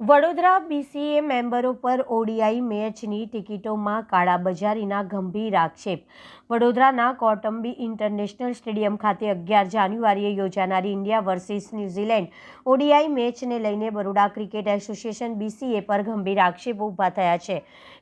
Vadodara BCA મેમ્બરો પર ODI મેચની ટિકિટોમાં કાળાબજારીના ગંભીર આક્ષેપ. વડોદરાના કોટંબી ઇન્ટરનેશનલ સ્ટેડિયમ ખાતે 11 જાન્યુઆરીએ યોજાનારી ઇન્ડિયા વર્સિસ ન્યૂઝીલેન્ડ ઓડીઆઈ મેચને લઈને બરોડા ક્રિકેટ એસોસિએશન બીસીએ પર ગંભીર આક્ષેપો ઊભા થયા છે.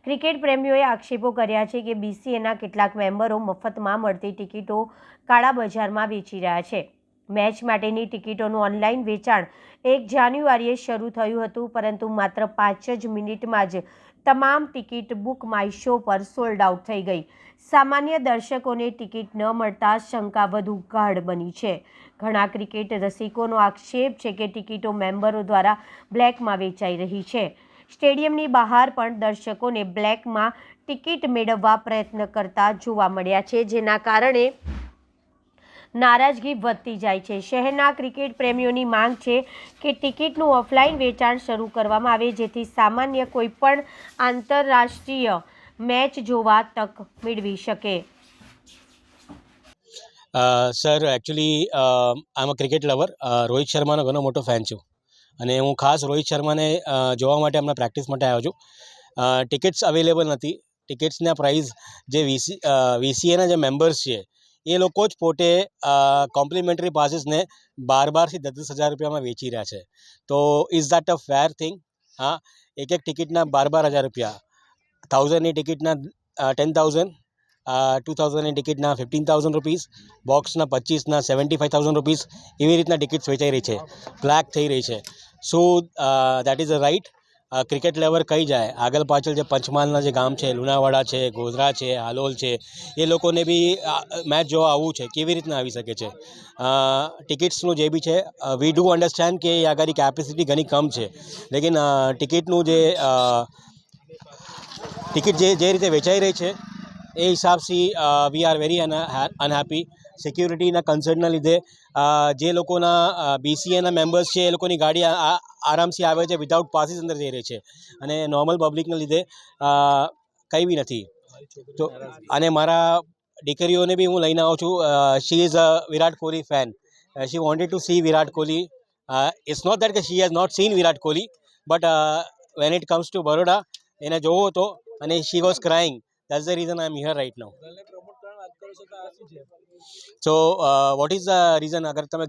ક્રિકેટ પ્રેમીઓએ આક્ષેપો કર્યા છે કે બીસીએના કેટલાક મેમ્બરો મફતમાં મળતી ટિકિટો કાળાબજારમાં વેચી રહ્યા છે. મેચ માટેની ટિકિટોનું ઓનલાઈન વેચાણ 1 જાન્યુઆરીએ શરૂ થયું હતું, પરંતુ માત્ર 5 જ મિનિટમાં જ તમામ ટિકિટ બુક માય શો પર સોલ્ડ આઉટ થઈ ગઈ. સામાન્ય દર્શકોને ટિકિટ ન મળતા શંકા વધુ ગાઢ બની છે. ઘણા ક્રિકેટ રસિકોનો આક્ષેપ છે કે ટિકિટો મેમ્બરો દ્વારા બ્લેકમાં વેચાઈ રહી છે. સ્ટેડિયમની બહાર પણ દર્શકોને બ્લેકમાં ટિકિટ મેળવવા પ્રયત્ન કરતા જોવા મળ્યા છે, જેના કારણે નારાજગી વધતી જાય છે. શહેરના ક્રિકેટ પ્રેમીઓની માંગ છે કે ટિકિટનું ઓફલાઈન વેચાણ શરૂ કરવામાં આવે, જેથી સામાન્ય કોઈપણ આંતરરાષ્ટ્રીય મેચ જોવા તક મેળવી શકે. Sir, actually I am a cricket lover. Rohit શર્માનો ઘણો મોટો ફેન છું અને હું ખાસ રોહિત શર્માને જોવા માટે હમણાં પ્રેક્ટિસ માટે આવ્યો છું. ટિકિટ્સ અવેલેબલ નથી. ટિકિટ્સના પ્રાઇસ જે વીસીએના જે મેમ્બર્સ છે એ લોકો જ પોતે કોમ્પ્લિમેન્ટરી પાસીસને 12,000 થી 10,000 રૂપિયામાં વેચી રહ્યા છે. તો is that a fair thing? હા, એક ટિકિટના 12,000 રૂપિયા, 1,000ની ટિકિટના 10,000, 2,000ની ટિકિટના 15,000 રૂપીસ, બોક્સના 25ના 75,000 રૂપીસ, એવી રીતના ટિકિટ્સ વેચાઈ રહી છે, બ્લેક થઈ રહી છે. So that is a right. Cricket lover કહી જાય આગળ પાછળ જે પંચમહાલના જે ગામ છે, લુણાવાડા છે, ગોધરા છે, હાલોલ છે, એ લોકોને બી મેચ જોવા આવવું છે. કેવી રીતના આવી શકે છે? ટિકિટ્સનું જે બી છે, વી ડુ અન્ડરસ્ટેન્ડ કે એ આગળની કેપેસિટી ઘણી કમ છે, લેકિન ટિકિટનું જે ટિકિટ જે રીતે વેચાઈ રહી છે એ હિસાબથી વી આર વેરી અનહેપી. સિક્યુરિટીના કન્સર્નના લીધે જે લોકોના બીસીએના મેમ્બર્સ છે એ લોકોની ગાડી આરામથી આવે છે, વિધાઉટ પાસીસ અંદર જઈ રહી છે, અને નોર્મલ પબ્લિકના લીધે કંઈ બી નથી. તો અને મારા દીકરીઓને બી હું લઈને આવું છું. She is a Virat Kohli fan. She wanted to see Virat Kohli. It's not that કે she has not seen Virat Kohli, but when it comes to Baroda એને જોવો હતો અને she was crying. That's the reason I am here right now. So what is the reason? અગર તમે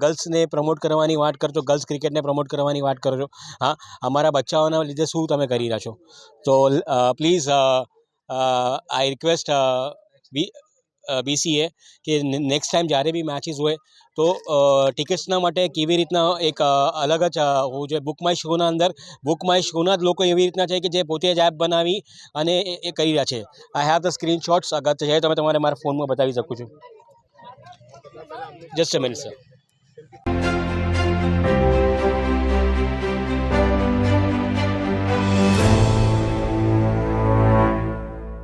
ગર્લ્સને promote કરવાની વાત કરજો, ગર્લ્સ ક્રિકેટને પ્રમોટ કરવાની વાત કરજો, હા, અમારા બચ્ચાઓના લીધે શું તમે કરી રહ્યા છો? તો પ્લીઝ આઈ રિક્વેસ્ટ બીસીએ કે નેક્સ્ટ ટાઈમ જ્યારે બી મેચીસ હોય તો ટિકિટ્સના માટે કેવી રીતના એક અલગ જ હોવું જોઈએ. બુક માય શોના અંદર બુક માય શોના જ લોકો એવી રીતના છે કે જે પોતે જ એપ બનાવી અને એ કરી રહ્યા છે. I have the screenshots. અગર છે તમે તમારે મારા ફોનમાં બતાવી શકું છું. Just a minute sir.